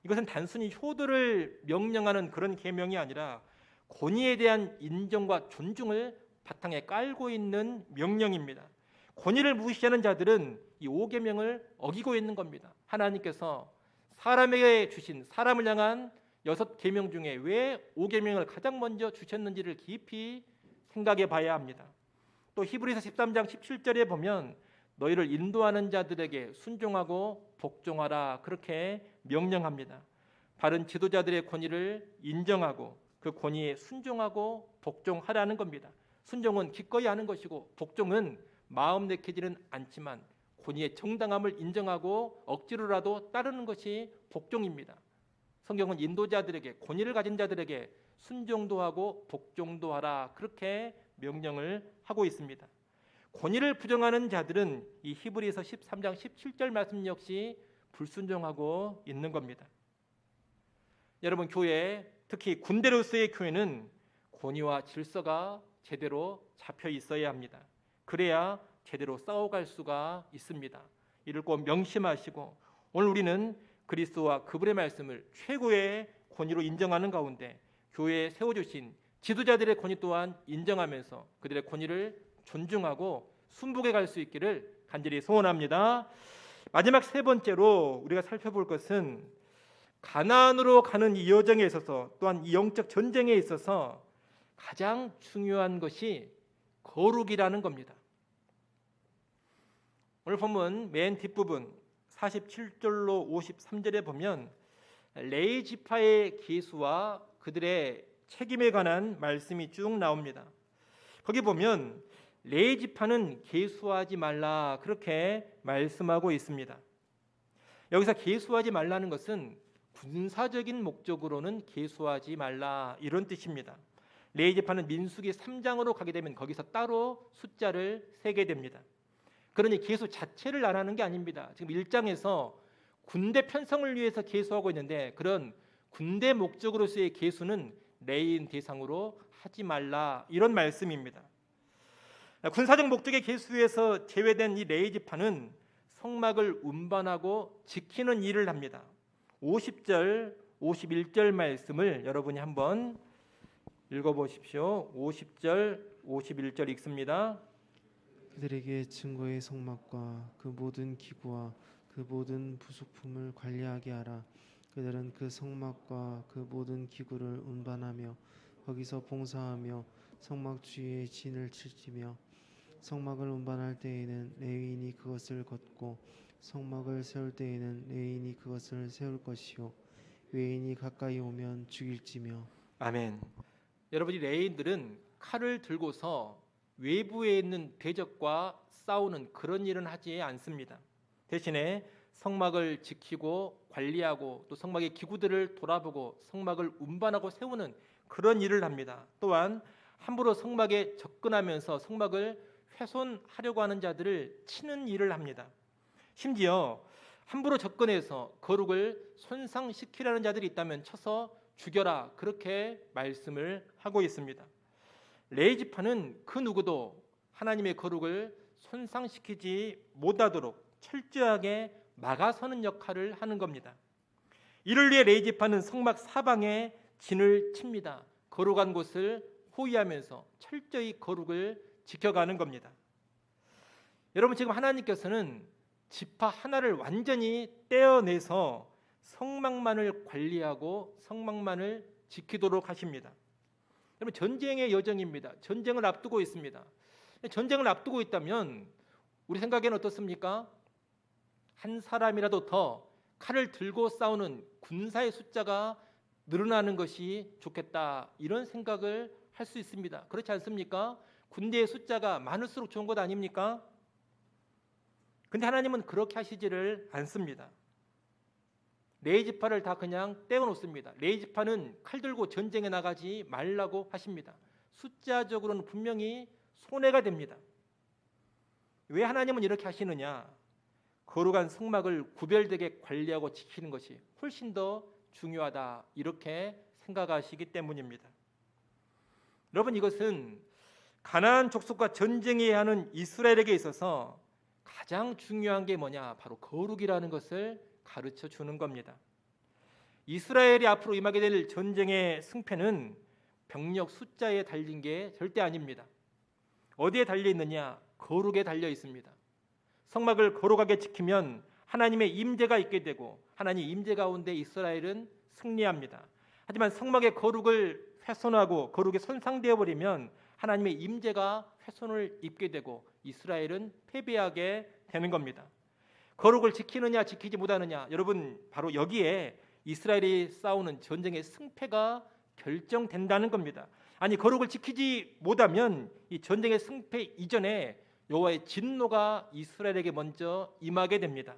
이것은 단순히 효도를 명령하는 그런 계명이 아니라 권위에 대한 인정과 존중을 바탕에 깔고 있는 명령입니다. 권위를 무시하는 자들은 이 5계명을 어기고 있는 겁니다. 하나님께서 사람에게 주신 사람을 향한 6계명 중에 왜 5계명을 가장 먼저 주셨는지를 깊이 생각해 봐야 합니다. 또 히브리서 13장 17절에 보면 너희를 인도하는 자들에게 순종하고 복종하라 그렇게 명령합니다. 바른 지도자들의 권위를 인정하고 그 권위에 순종하고 복종하라는 겁니다. 순종은 기꺼이 하는 것이고 복종은 마음 내키지는 않지만 권위의 정당함을 인정하고 억지로라도 따르는 것이 복종입니다. 성경은 인도자들에게 권위를 가진 자들에게 순종도 하고 복종도 하라 그렇게 명령을 하고 있습니다. 권위를 부정하는 자들은 이 히브리서 13장 17절 말씀 역시 불순종하고 있는 겁니다. 여러분, 교회, 특히 군대로서의 교회는 권위와 질서가 제대로 잡혀 있어야 합니다. 그래야 제대로 싸워갈 수가 있습니다. 이를 꼭 명심하시고 오늘 우리는 그리스도와 그분의 말씀을 최고의 권위로 인정하는 가운데 교회에 세워주신 지도자들의 권위 또한 인정하면서 그들의 권위를 존중하고 순복해 갈 수 있기를 간절히 소원합니다. 마지막 세 번째로 우리가 살펴볼 것은 가나안으로 가는 이 여정에 있어서 또한 이 영적 전쟁에 있어서 가장 중요한 것이 거룩이라는 겁니다. 오늘 본문 맨 뒷부분 47절로 53절에 보면 레위 지파의 계수와 그들의 책임에 관한 말씀이 쭉 나옵니다. 거기 보면 레위 지파는 계수하지 말라 그렇게 말씀하고 있습니다. 여기서 계수하지 말라는 것은 군사적인 목적으로는 계수하지 말라 이런 뜻입니다. 레위 지파는 민수기 3장으로 가게 되면 거기서 따로 숫자를 세게 됩니다. 그러니 계수 자체를 안 하는 게 아닙니다. 지금 1장에서 군대 편성을 위해서 계수하고 있는데 그런 군대 목적으로서의 계수는 레위인 대상으로 하지 말라 이런 말씀입니다. 군사적 목적의 계수에서 제외된 이 레위 지파는 성막을 운반하고 지키는 일을 합니다. 50절, 51절 말씀을 여러분이 한번 읽어보십시오. 50절, 51절 읽습니다. 그들에게 증거의 성막과 그 모든 기구와 그 모든 부속품을 관리하게 하라. 그들은 그 성막과 그 모든 기구를 운반하며 거기서 봉사하며 성막 주위에 진을 칠지며 성막을 운반할 때에는 레위인이 그것을 걷고 성막을 세울 때에는 레위인이 그것을 세울 것이요 외인이 가까이 오면 죽일지며. 아멘. 여러분, 이 레위인들은 칼을 들고서 외부에 있는 대적과 싸우는 그런 일은 하지 않습니다. 대신에 성막을 지키고 관리하고 또 성막의 기구들을 돌아보고 성막을 운반하고 세우는 그런 일을 합니다. 또한 함부로 성막에 접근하면서 성막을 훼손하려고 하는 자들을 치는 일을 합니다. 심지어 함부로 접근해서 거룩을 손상시키려는 자들이 있다면 쳐서 죽여라 그렇게 말씀을 하고 있습니다. 레위 지파는 그 누구도 하나님의 거룩을 손상시키지 못하도록 철저하게 막아서는 역할을 하는 겁니다. 이를 위해 레위 지파는 성막 사방에 진을 칩니다. 거룩한 곳을 호위하면서 철저히 거룩을 지켜가는 겁니다. 여러분, 지금 하나님께서는 지파 하나를 완전히 떼어내서 성막만을 관리하고 성막만을 지키도록 하십니다. 여러분, 전쟁의 여정입니다. 전쟁을 앞두고 있습니다. 전쟁을 앞두고 있다면 우리 생각에는 어떻습니까? 한 사람이라도 더 칼을 들고 싸우는 군사의 숫자가 늘어나는 것이 좋겠다 이런 생각을 할 수 있습니다. 그렇지 않습니까? 군대의 숫자가 많을수록 좋은 것 아닙니까? 근데 하나님은 그렇게 하시지를 않습니다. 레위 지파를 다 그냥 떼어놓습니다. 레위 지파는 칼 들고 전쟁에 나가지 말라고 하십니다. 숫자적으로는 분명히 손해가 됩니다. 왜 하나님은 이렇게 하시느냐? 거룩한 성막을 구별되게 관리하고 지키는 것이 훨씬 더 중요하다 이렇게 생각하시기 때문입니다. 여러분, 이것은 가나안 족속과 전쟁해야 하는 이스라엘에게 있어서 가장 중요한 게 뭐냐? 바로 거룩이라는 것을 가르쳐 주는 겁니다. 이스라엘이 앞으로 임하게 될 전쟁의 승패는 병력 숫자에 달린 게 절대 아닙니다. 어디에 달려 있느냐? 거룩에 달려 있습니다. 성막을 거룩하게 지키면 하나님의 임재가 있게 되고 하나님 임재 가운데 이스라엘은 승리합니다. 하지만 성막의 거룩을 훼손하고 거룩이 손상되어 버리면 하나님의 임재가 훼손을 입게 되고 이스라엘은 패배하게 되는 겁니다. 거룩을 지키느냐 지키지 못하느냐, 여러분 바로 여기에 이스라엘이 싸우는 전쟁의 승패가 결정된다는 겁니다. 아니, 거룩을 지키지 못하면 이 전쟁의 승패 이전에 여호와의 진노가 이스라엘에게 먼저 임하게 됩니다.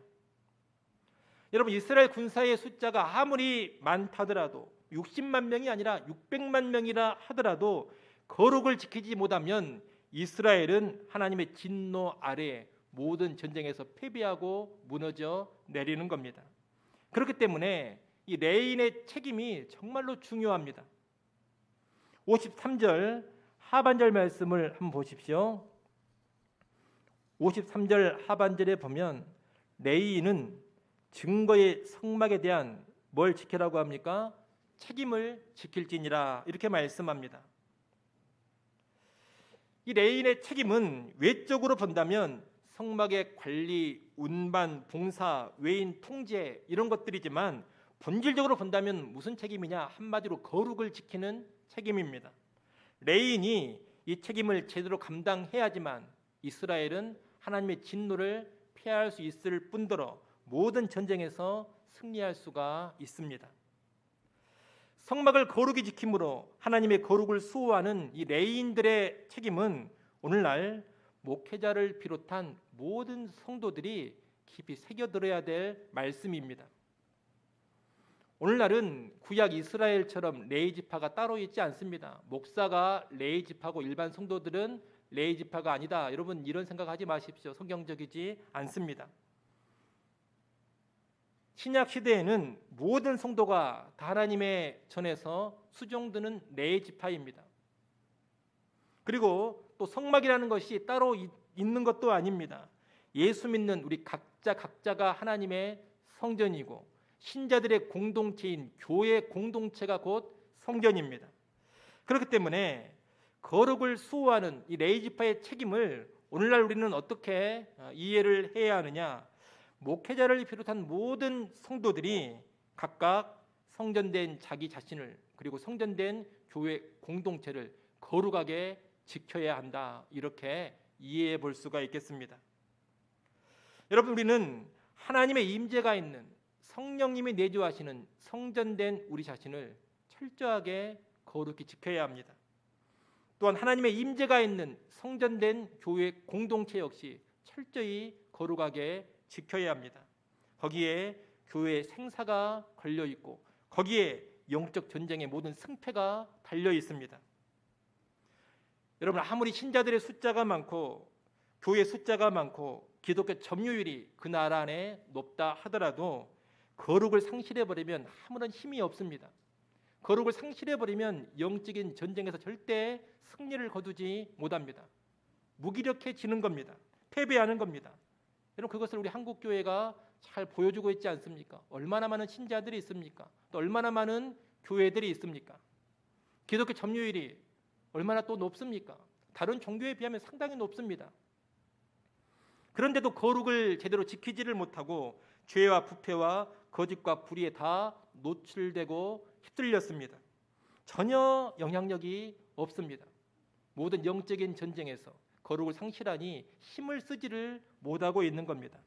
여러분, 이스라엘 군사의 숫자가 아무리 많다더라도 60만 명이 아니라 600만 명이라 하더라도 거룩을 지키지 못하면 이스라엘은 하나님의 진노 아래에 모든 전쟁에서 패배하고 무너져 내리는 겁니다. 그렇기 때문에 이 레인의 책임이 정말로 중요합니다. 53절 하반절 말씀을 한번 보십시오. 53절 하반절에 보면 레위인은 증거의 성막에 대한 뭘 지키라고 합니까? 책임을 지킬지니라, 이렇게 말씀합니다. 이 레위인의 책임은 외적으로 본다면 성막의 관리, 운반, 봉사, 외인 통제 이런 것들이지만 본질적으로 본다면 무슨 책임이냐? 한마디로 거룩을 지키는 책임입니다. 레위인이 이 책임을 제대로 감당해야지만 이스라엘은 하나님의 진노를 피할 수 있을 뿐더러 모든 전쟁에서 승리할 수가 있습니다. 성막을 거룩히 지킴으로 하나님의 거룩을 수호하는 이 레위인들의 책임은 오늘날 목회자를 비롯한 모든 성도들이 깊이 새겨들어야 될 말씀입니다. 오늘날은 구약 이스라엘처럼 레위 지파가 따로 있지 않습니다. 목사가 레위 지파고 일반 성도들은 레위 지파가 아니다. 여러분, 이런 생각하지 마십시오. 성경적이지 않습니다. 신약 시대에는 모든 성도가 다 하나님의 전에서 수종드는 레위 지파입니다. 그리고 또 성막이라는 것이 따로 있는 것도 아닙니다. 예수 믿는 우리 각자가 하나님의 성전이고 신자들의 공동체인 교회 공동체가 곧 성전입니다. 그렇기 때문에 거룩을 수호하는 이 레위 지파의 책임을 오늘날 우리는 어떻게 이해를 해야 하느냐? 목회자를 비롯한 모든 성도들이 각각 성전된 자기 자신을, 그리고 성전된 교회 공동체를 거룩하게 지켜야 한다, 이렇게 이해해 볼 수가 있겠습니다. 여러분, 우리는 하나님의 임재가 있는 성령님이 내주하시는 성전된 우리 자신을 철저하게 거룩히 지켜야 합니다. 또한 하나님의 임재가 있는 성전된 교회 공동체 역시 철저히 거룩하게 지켜야 합니다. 거기에 교회의 생사가 걸려 있고 거기에 영적 전쟁의 모든 승패가 달려 있습니다. 여러분, 아무리 신자들의 숫자가 많고 교회 숫자가 많고 기독교 점유율이 그 나라 안에 높다 하더라도 거룩을 상실해버리면 아무런 힘이 없습니다. 거룩을 상실해버리면 영적인 전쟁에서 절대 승리를 거두지 못합니다. 무기력해지는 겁니다. 패배하는 겁니다. 여러분, 그것을 우리 한국교회가 잘 보여주고 있지 않습니까? 얼마나 많은 신자들이 있습니까? 또 얼마나 많은 교회들이 있습니까? 기독교 점유율이 얼마나 또 높습니까? 다른 종교에 비하면 상당히 높습니다. 그런데도 거룩을 제대로 지키지를 못하고 죄와 부패와 거짓과 불의에 다 노출되고 휩쓸렸습니다. 전혀 영향력이 없습니다. 모든 영적인 전쟁에서 거룩을 상실하니 힘을 쓰지를 못하고 있는 겁니다.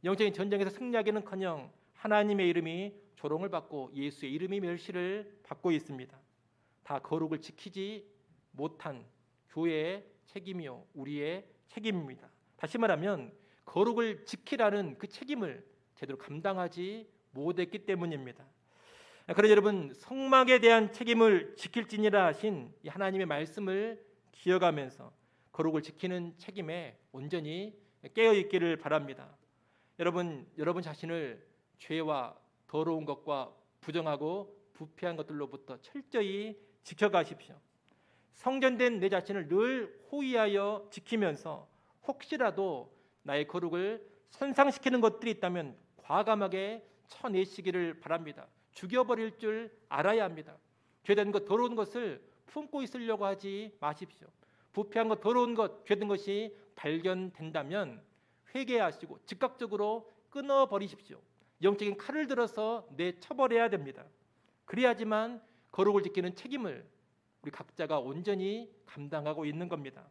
영적인 전쟁에서 승리하기는커녕 하나님의 이름이 조롱을 받고 예수의 이름이 멸시를 받고 있습니다. 다 거룩을 지키지 못한 교회의 책임이요, 우리의 책임입니다. 다시 말하면 거룩을 지키라는 그 책임을 제대로 감당하지 못했기 때문입니다. 그래서 여러분, 성막에 대한 책임을 지킬지니라 하신 이 하나님의 말씀을 기억하면서 거룩을 지키는 책임에 온전히 깨어 있기를 바랍니다. 여러분 자신을 죄와 더러운 것과 부정하고 부패한 것들로부터 철저히 지켜가십시오. 성전된 내 자신을 늘 호위하여 지키면서 혹시라도 나의 거룩을 손상시키는 것들이 있다면 과감하게 쳐내시기를 바랍니다. 죽여버릴 줄 알아야 합니다. 죄된 것, 더러운 것을 품고 있으려고 하지 마십시오. 부패한 것, 더러운 것, 죄된 것이 발견된다면 회개하시고 즉각적으로 끊어버리십시오. 영적인 칼을 들어서 내쳐버려야 됩니다. 그래야지만 거룩을 지키는 책임을 우리 각자가 온전히 감당하고 있는 겁니다.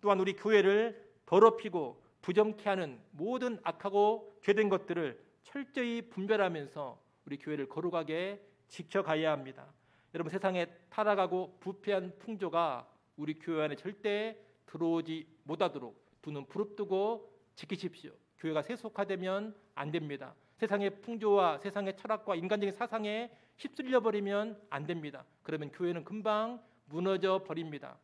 또한 우리 교회를 더럽히고 부정케 하는 모든 악하고 죄된 것들을 철저히 분별하면서 우리 교회를 거룩하게 지켜가야 합니다. 여러분, 세상에 타락하고 부패한 풍조가 우리 교회 안에 절대 들어오지 못하도록 두 눈 부릅뜨고 지키십시오. 교회가 세속화되면 안 됩니다. 세상의 풍조와 세상의 철학과 인간적인 사상에 휩쓸려 버리면 안 됩니다. 그러면 교회는 금방 무너져 버립니다.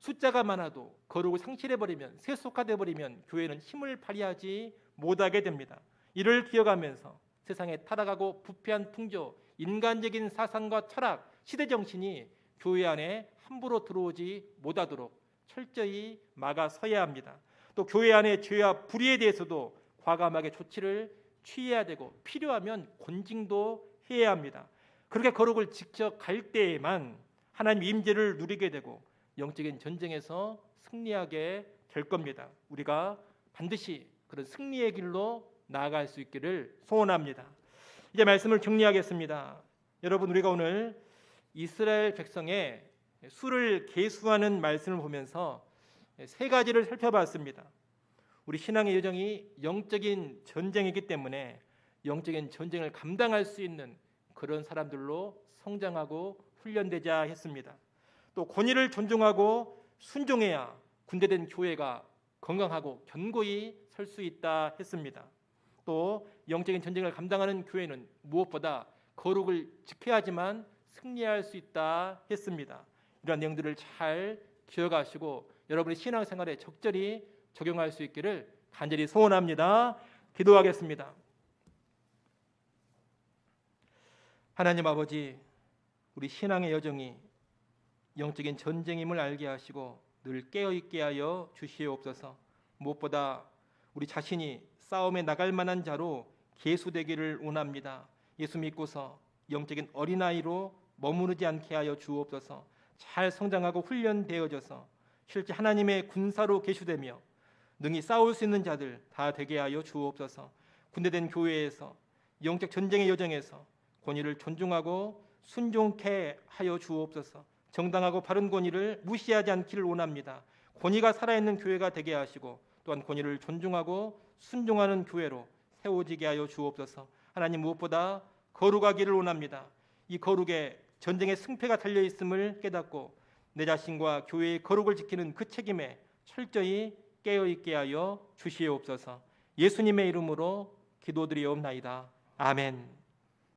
숫자가 많아도 거룩을 상실해 버리면, 세속화돼 버리면 교회는 힘을 발휘하지 못하게 됩니다. 이를 기억하면서 세상에 타락하고 부패한 풍조, 인간적인 사상과 철학, 시대 정신이 교회 안에 함부로 들어오지 못하도록 철저히 막아서야 합니다. 또 교회 안의 죄와 불의에 대해서도 과감하게 조치를 취해야 되고 필요하면 권징도 해야 합니다. 그렇게 거룩을 지켜갈 때에만 하나님 임재를 누리게 되고 영적인 전쟁에서 승리하게 될 겁니다. 우리가 반드시 그런 승리의 길로 나아갈 수 있기를 소원합니다. 이제 말씀을 정리하겠습니다. 여러분, 우리가 오늘 이스라엘 백성의 수를 계수하는 말씀을 보면서 세 가지를 살펴봤습니다. 우리 신앙의 여정이 영적인 전쟁이기 때문에 영적인 전쟁을 감당할 수 있는 그런 사람들로 성장하고 훈련되자 했습니다. 또 권위를 존중하고 순종해야 군대된 교회가 건강하고 견고히 설 수 있다 했습니다. 또 영적인 전쟁을 감당하는 교회는 무엇보다 거룩을 지켜야 하지만 승리할 수 있다 했습니다. 이러한 내용들을 잘 기억하시고 여러분의 신앙생활에 적절히 적용할 수 있기를 간절히 소원합니다. 기도하겠습니다. 하나님 아버지, 우리 신앙의 여정이 영적인 전쟁임을 알게 하시고 늘 깨어있게 하여 주시옵소서. 무엇보다 우리 자신이 싸움에 나갈 만한 자로 계수되기를 원합니다. 예수 믿고서 영적인 어린아이로 머무르지 않게 하여 주옵소서. 잘 성장하고 훈련되어져서 실제 하나님의 군사로 계수되며 능히 싸울 수 있는 자들 다 되게 하여 주옵소서. 군대된 교회에서 영적 전쟁의 여정에서 권위를 존중하고 순종케 하여 주옵소서. 정당하고 바른 권위를 무시하지 않기를 원합니다. 권위가 살아있는 교회가 되게 하시고 또한 권위를 존중하고 순종하는 교회로 세워지게 하여 주옵소서. 하나님, 무엇보다 거룩하기를 원합니다. 이 거룩에 전쟁의 승패가 달려있음을 깨닫고 내 자신과 교회의 거룩을 지키는 그 책임에 철저히 깨어있게 하여 주시옵소서. 예수님의 이름으로 기도드리옵나이다. 아멘.